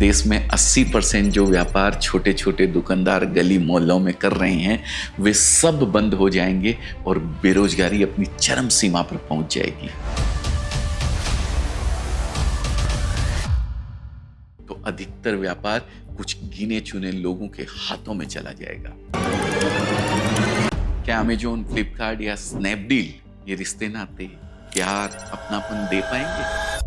देश में 80% जो व्यापार छोटे छोटे दुकानदार गली मोहल्लों में कर रहे हैं वे सब बंद हो जाएंगे और बेरोजगारी अपनी चरम सीमा पर पहुंच जाएगी। तो अधिकतर व्यापार कुछ गिने चुने लोगों के हाथों में चला जाएगा। क्या अमेज़न, फ्लिपकार्ट या स्नैपडील ये रिश्ते नाते, प्यार, अपनापन दे पाएंगे?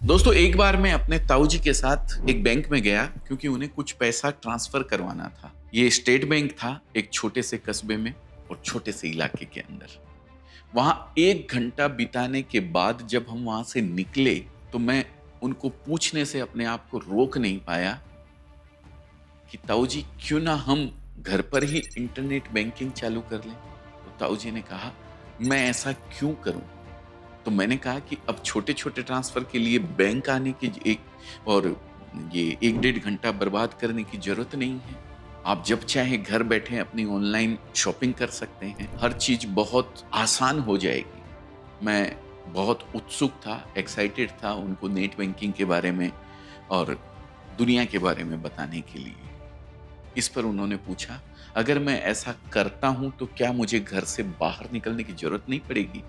दोस्तों, एक बार मैं अपने ताऊ जी के साथ एक बैंक में गया क्योंकि उन्हें कुछ पैसा ट्रांसफर करवाना था। ये स्टेट बैंक था, एक छोटे से कस्बे में और छोटे से इलाके के अंदर। वहां 1 घंटा बिताने के बाद जब हम वहां से निकले तो मैं उनको पूछने से अपने आप को रोक नहीं पाया कि ताऊ जी, क्यों ना हम घर पर ही इंटरनेट बैंकिंग चालू कर लें। तो ताऊ जी ने कहा, मैं ऐसा क्यों करूं? तो मैंने कहा कि अब छोटे छोटे ट्रांसफर के लिए बैंक आने की ये 1-1.5 घंटा बर्बाद करने की जरूरत नहीं है। आप जब चाहे घर बैठे अपनी ऑनलाइन शॉपिंग कर सकते हैं। हर चीज बहुत आसान हो जाएगी। मैं बहुत उत्सुक था, एक्साइटेड था उनको नेट बैंकिंग के बारे में और दुनिया के बारे में बताने के लिए। इस पर उन्होंने पूछा, अगर मैं ऐसा करता हूं तो क्या मुझे घर से बाहर निकलने की जरूरत नहीं पड़ेगी?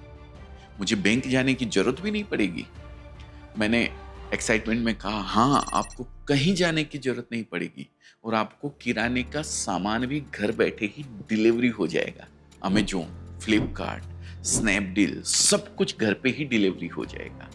मुझे बैंक जाने की जरूरत भी नहीं पड़ेगी? मैंने एक्साइटमेंट में कहा, हाँ, आपको कहीं जाने की जरूरत नहीं पड़ेगी और आपको किराने का सामान भी घर बैठे ही डिलीवरी हो जाएगा। अमेज़न, फ्लिपकार्ट, स्नैपडील, सब कुछ घर पे ही डिलीवरी हो जाएगा।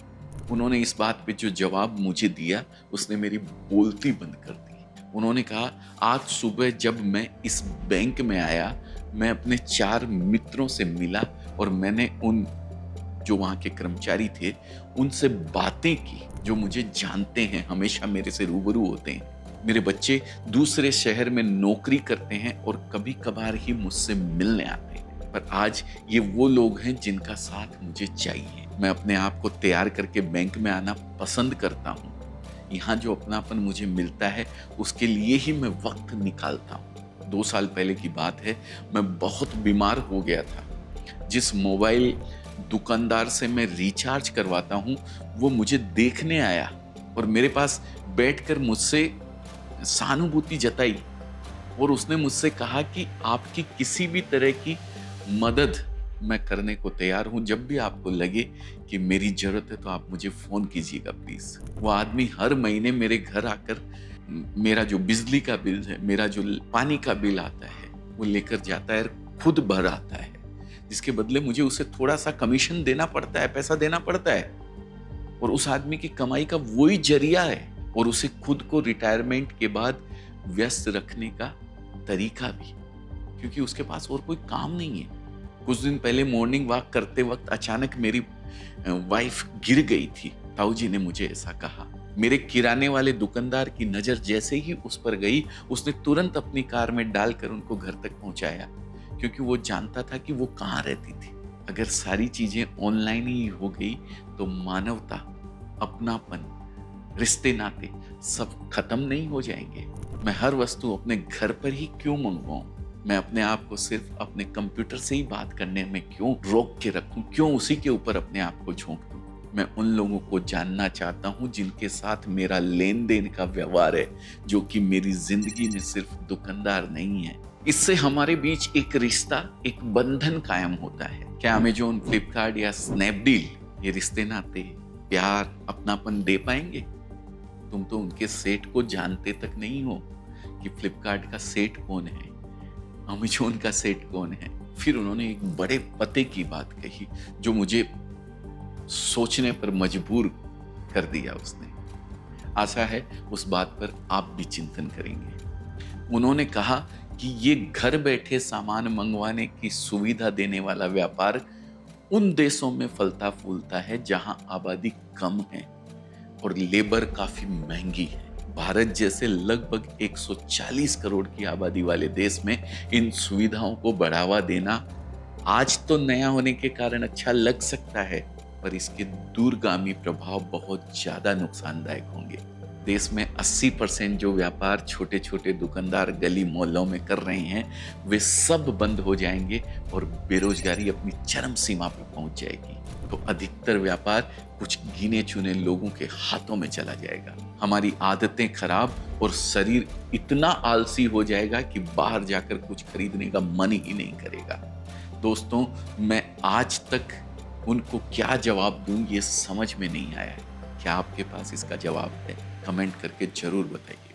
उन्होंने इस बात पे जो जवाब मुझे दिया उसने मेरी बोलती बंद कर दी। उन्होंने कहा, आज सुबह जब मैं इस बैंक में आया, मैं अपने 4 मित्रों से मिला और मैंने उन जो वहां के कर्मचारी थे उनसे बातें की जो मुझे जानते हैं, हमेशा मेरे से रूबरू होते हैं। मेरे बच्चे दूसरे शहर में नौकरी करते हैं और कभी कभार ही मुझसे मिलने आते हैं, पर आज ये वो लोग हैं जिनका साथ मुझे चाहिए। मैं अपने आप को तैयार करके बैंक में आना पसंद करता हूँ। यहाँ जो अपनापन मुझे मिलता है उसके लिए ही मैं वक्त निकालता हूँ। 2 साल पहले की बात है, मैं बहुत बीमार हो गया था। जिस मोबाइल दुकानदार से मैं रिचार्ज करवाता हूँ वो मुझे देखने आया और मेरे पास बैठकर मुझसे सहानुभूति जताई और उसने मुझसे कहा कि आपकी किसी भी तरह की मदद मैं करने को तैयार हूं। जब भी आपको लगे कि मेरी जरूरत है तो आप मुझे फोन कीजिएगा प्लीज। वो आदमी हर महीने मेरे घर आकर मेरा जो बिजली का बिल है, मेरा जो पानी का बिल आता है वो लेकर जाता है, खुद भर आता है, जिसके बदले मुझे उसे थोड़ा सा कमीशन देना पड़ता है, पैसा देना पड़ता है। और उस आदमी की कमाई का वही जरिया है और उसे खुद को रिटायरमेंट के बाद व्यस्त रखने का तरीका भी, क्योंकि उसके पास और कोई काम नहीं है। कुछ दिन पहले मॉर्निंग वॉक करते वक्त अचानक मेरी वाइफ गिर गई थी। ताऊ जी ने मुझे ऐसा कहा। मेरे किराने वाले दुकानदार की नजर जैसे ही उस पर गई, उसने तुरंत अपनी कार में डालकर उनको घर तक पहुंचाया, क्योंकि वो जानता था कि वो कहाँ रहती थी। अगर सारी चीजें ऑनलाइन ही हो गई तो मानवता, अपनापन, रिश्ते नाते सब खत्म नहीं हो जाएंगे? मैं हर वस्तु अपने घर पर ही क्यों मंगवाऊं? मैं अपने आप को सिर्फ अपने कंप्यूटर से ही बात करने में क्यों रोक के रखूं? क्यों उसी के ऊपर अपने आप को झोंक दूं? मैं उन लोगों को जानना चाहता हूं जिनके साथ मेरा लेन देन का व्यवहार है, जो कि मेरी जिंदगी में सिर्फ दुकानदार नहीं है। इससे हमारे बीच एक रिश्ता, एक बंधन कायम होता है। क्या अमेज़न, फ्लिपकार्ट या स्नैपडील ये रिश्ते नाते, प्यार, अपनापन दे पाएंगे? तुम तो उनके सेठ को जानते तक नहीं हो कि फ्लिपकार्ट का सेठ कौन है, अमेज़न का सेठ कौन है। फिर उन्होंने एक बड़े पते की बात कही जो मुझे सोचने पर मजबूर कर दिया उसने। आशा है उस बात पर आप भी चिंतन करेंगे। उन्होंने कहा कि ये घर बैठे सामान मंगवाने की सुविधा देने वाला व्यापार उन देशों में फलता फूलता है जहां आबादी कम है और लेबर काफी महंगी है। भारत जैसे लगभग 140 करोड़ की आबादी वाले देश में इन सुविधाओं को बढ़ावा देना आज तो नया होने के कारण अच्छा लग सकता है, पर इसके दूरगामी प्रभाव बहुत ज्यादा नुकसानदायक होंगे। देश में 80% जो व्यापार छोटे छोटे दुकानदार गली मोहल्लों में कर रहे हैं वे सब बंद हो जाएंगे और बेरोजगारी अपनी चरम सीमा पर पहुंच जाएगी। तो अधिकतर व्यापार कुछ गिने चुने लोगों के हाथों में चला जाएगा। हमारी आदतें खराब और शरीर इतना आलसी हो जाएगा कि बाहर जाकर कुछ खरीदने का मन ही नहीं करेगा। दोस्तों, मैं आज तक उनको क्या जवाब दूं ये समझ में नहीं आया है। क्या आपके पास इसका जवाब है? कमेंट करके जरूर बताइए।